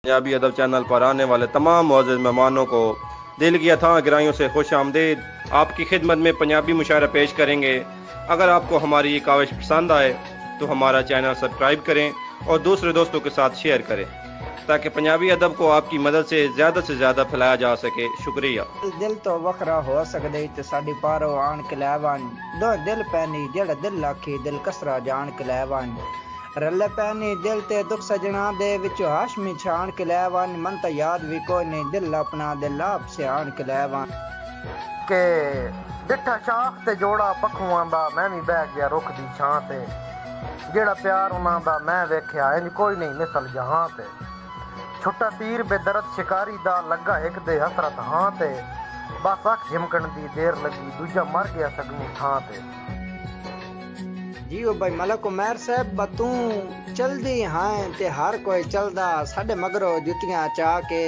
पंजाबी अदब चैनल पर आने वाले तमाम मुअज़्ज़िज़ मेहमानों को दिल की अथाह गहराइयों से खुश आमदीद। आपकी खिदमत में पंजाबी मुशायरा पेश करेंगे। अगर आपको हमारी ये काविश पसंद आए तो हमारा चैनल सब्सक्राइब करें और दूसरे दोस्तों के साथ शेयर करें ताकि पंजाबी अदब को आपकी मदद से ज़्यादा फैलाया जा सके। शुक्रिया। दिल तो वखरा हो सकदे ते साडी पारो आन के लैवन दो दिल पैनी जेड़ा दिल आखी दिल कसरा जान के लैवन रले पैनी दिल ते दुख सजना दे विचो हाशमी छान के लैवन मन तो याद भी कोई नहीं दिल अपना दिल आप से आन के लैवन के डिठा शाख ते जोड़ा पखुआं दा मैं भी बह गया रुख दी छां ते जेड़ा प्यार उन्हां दा मैं वेख्या इंज कोई नहीं मिसल जहां ते छुट्टा तीर बेदरद शिकारी दा लगा एक दे हसरत हां ते बस अख झिमकण दी देर लगी दूजा मर गया सगनी थां ते जियो भाई मलक उमर साहब बतू चलदी हां ते हर कोई चलदा साडे मगरो जुतियां चा के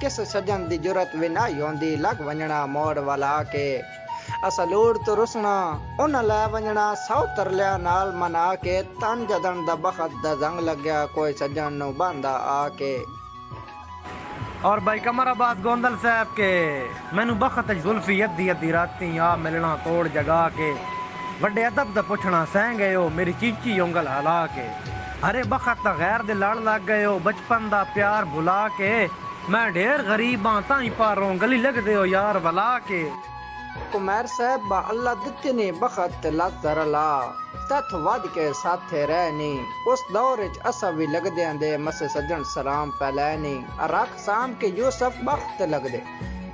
किस सजन दी जरूरत भी ना होंदी लग वंजना मोड़ वाला के असा लोड़ तो रुसना उन लै वंजना सौ तरलिया नाल मना के तन जदन दा बखत दा जंग लग्या कोई सजन नु बांदा आके और भाई कमराबाद गोंदल साहब के मैनू बखत जुल्फी अद्धी अद्धी राती आ मिलना तोड़ जगा के वड्डे अदब दा पुछना सह गए हो मेरी चीची उंगल हला के अरे बखत दा गैर दे लड़ लग गए हो बचपन दा प्यार भुला के मैं ढेर गरीब हां ताई पारों गली लग दे हो यार वला के कुमार साहब बा अल्लाह दित्ते ने बखत लत तरला तथ वद के साथे रहनी उस दौर च असा भी लगदे दे मसे सजन सलाम पैलैनी रख शाम के यूसुफ बख्त लगदे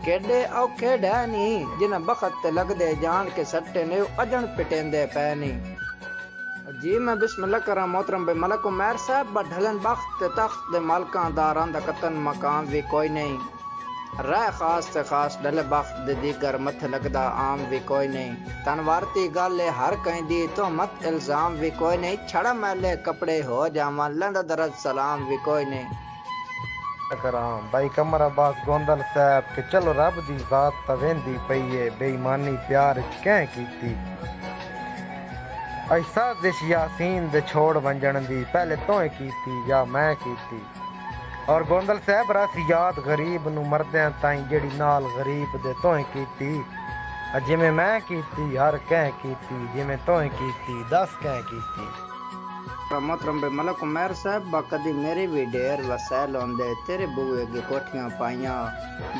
केडे औखे डैनी जिन्हें बखत लगदे जान के सट्टे ने अजन पिटेंदे पैनी जी मैं बिस्मिल्लाह करा मोहतरम बे मलक उमर साहब बा ढलन बख्त तख्त दे मालकां दारां दा कतन मकाम भी कोई नहीं राय खास से खास डले बख्त दे दीगर मत लगदा आम भी कोई नहीं तनवारती गल हर कहीं दी तो मत इल्जाम भी कोई नहीं छड़ा मैले कपड़े हो जावा लंड दरद सलाम भी कोई नहीं कराम भाई कमराबाद गोंदल साहब के चलो रब दी जात तवेंदी पई है बेईमानी प्यार च कैं कीती ऐसा दिश यासीन दे छोड़ वंजन दी पहले तोए कीती या मैं कीती और गोंदल साहब रासी याद गरीब नु मरदे ताई जेड़ी नाल गरीब दे तोए कीती जिवें मैं कीती हर कैं कीती जिवें तोए कीती दस कैं कीती मोहतरम बे मलक उमर साहब बा कदी मेरे भी ढेर वसैल होंदे तेरे बुए की कोठियां पाइयां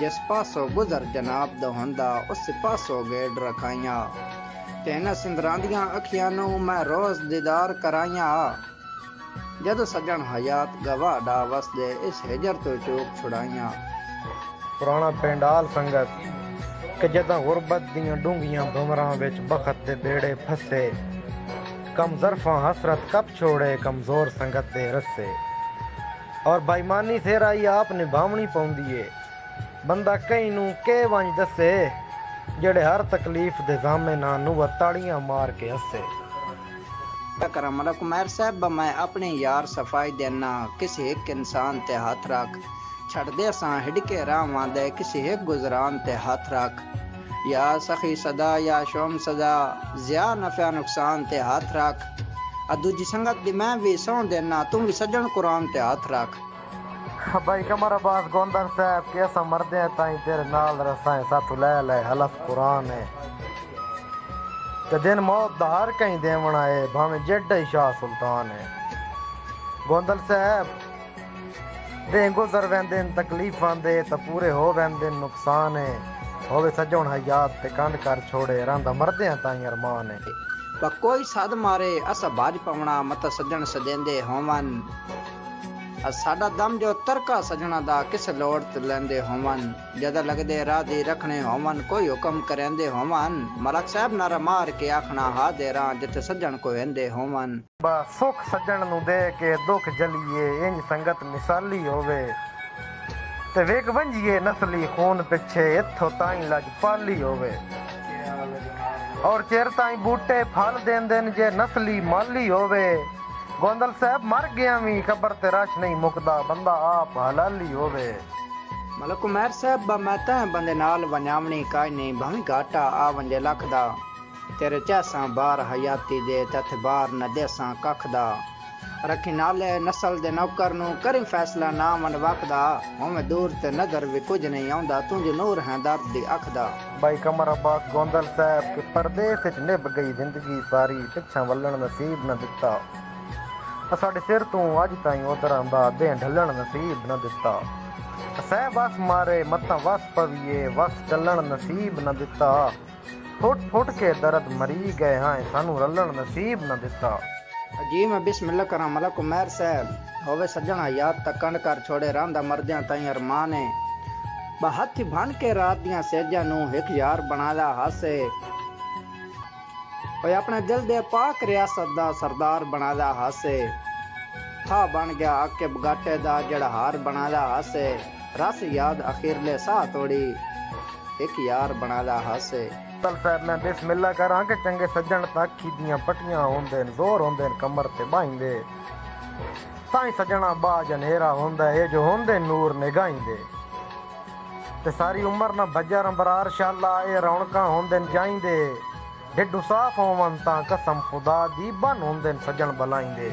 जिस पासों गुजर जनाब दा होंदा उस पासों गेड़ रखाइयां तेना सिंदरांदियां अखियां नु मैं रोज दीदार कराइयां जद सजन हयात गवाह डा वसदे इस हिजर तो चूक छुड़ाइयां पुराना पिंडाल संगत कि जदां गुरबत दियां डूंगियां भंवरां विच बखत दे बेड़े फसे कम ज़रफ़ा हसरत कब छोड़े कमज़ोर संगत दे रस्से और बेईमानी से राई आप निभावनी पौंदी है बंदा कई नू के वंज दसे जेड़े हर तकलीफ दे जामे ना नु ताड़ियां मार के हसे करा मलक उमर साहब मैं अपने यार सफाई देना किसी एक इंसान ते हाथ रख छड़ दे सा हिडके रावां दे किसी एक गुजरान ते हाथ रख या सखी सदा या शोम सदा जिया नफा नुकसान ते हाथ रख दूजी संगत दी मैं भी सौ देना तुम भी सजन कुरान ते हाथ रख भाई कमराबाद गोंदल साहब के असा मरदे ताई तेरे नाल रसाए साथू ले ले हलफ कुरान है ते दिन मौत दा हर कहीं देवना है भाਵੇਂ जेड़ा ही शाह सुल्तान है गोंदल साहब दे गुजर वेंदे तकलीफां दे ते पूरे हो वेंदे नुकसान है होवे सजण हयात ते कंड कर छोड़े रंदा मरदे ताई अरमान है पर कोई सद मारे असा बाज पवना मत सजन सदेंदे होवन साडा दम जो तरका सजना दा किस लोड़ ते लेंदे होवन जदा लगदे राधी रखने होवन कोई हुक्म करेंदे होवन मलक साहब नारा मार के आखना हा देरा जिथे सजन को वेंदे होवन बा सुख सजन नु दे के दुख जलिए इंज संगत मिसाली होवे ते वेग वंजिए नस्ली खून पिछे इथों ताई लज पाली होवे और चेर ताई बूटे फल देंदे जे नस्ली माली होवे गोंदल साहब मर गया भी कबर ते रश नहीं मुकदा बंदा आप हलाली होवे मलक उमर साहब मैं तैं बंदे नाल वन्यावनी काई नहीं भावी घाटा आ वंजे लख दा तेरे चैसा बार हयाती दे तथ बार न देसा कख दा रखी नाले नस्ल दे नौकर नू करी फैसला ना मन वकदा होवे दूर ते नजर भी कुछ नहीं आउंदा तुझ नूर है दर्द दी अख दा भाई कमर अब्बास गोंदल साहब के परदेस विच निभ गई जिंदगी सारी पिछा वल्लण नसीब न दिता साडे सिर तू अज ताईं उधरां दा दे ढलण नसीब न दिता सह बस मारे मत्ता वस पविए वस चलण नसीब न दिता फुट फुट के दर्द मरी गए हाँ सानू रलण नसीब न दिता जी मैं बिस्मिल्लाह करा मलक उमैर साहब होवे सज्जणा याद तकंड कर छोड़े रांदा मरदियां ताईं अरमान है बहथ बन के रात दियां सेजां नू एक यार बनादा हासे ओए अपने दिल दे पाक रियासत दा सरदार बनादा हासे था बन गया आके बगाटे दा जड़ा हार बनादा हासे रस याद अखीरले साह तोड़ी एक यार बनादा हासे साहब मैं बिस्मिल्लाह करा के चंगे सज्जन तक दियां पट्टियां होंदे जोर होंदे कमर ते बाहिंदे ताई सज्जणा बा जनेरा होंदा ए जो होंदे नूर निगाहिंदे ते सारी उम्र ना भज्जर अंबरार शाला ए रौनकां होंदे जाइंदे ढिड्डू साफ होवन तां कसम खुदा दी बन होंदे सज्जन बलाइंदे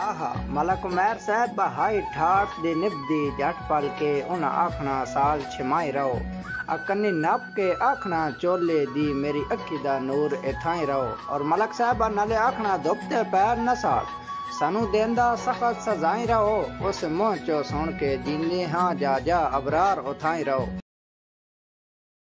आहा मलक उमैर साहब हाई ठाठ दे निभदी जट पल के उन आखना साल छिमाई रहो अकन्नी नप के आखना चोले दी मेरी अखी दा नूर इथाई रहो और मलक साहब नाले आखना धुपते पैर न साड़ सानू देंदा सख्त सजाई रहो उस मुंह चो सुन के जीने हाँ जा जा अबरार उथाई रहो।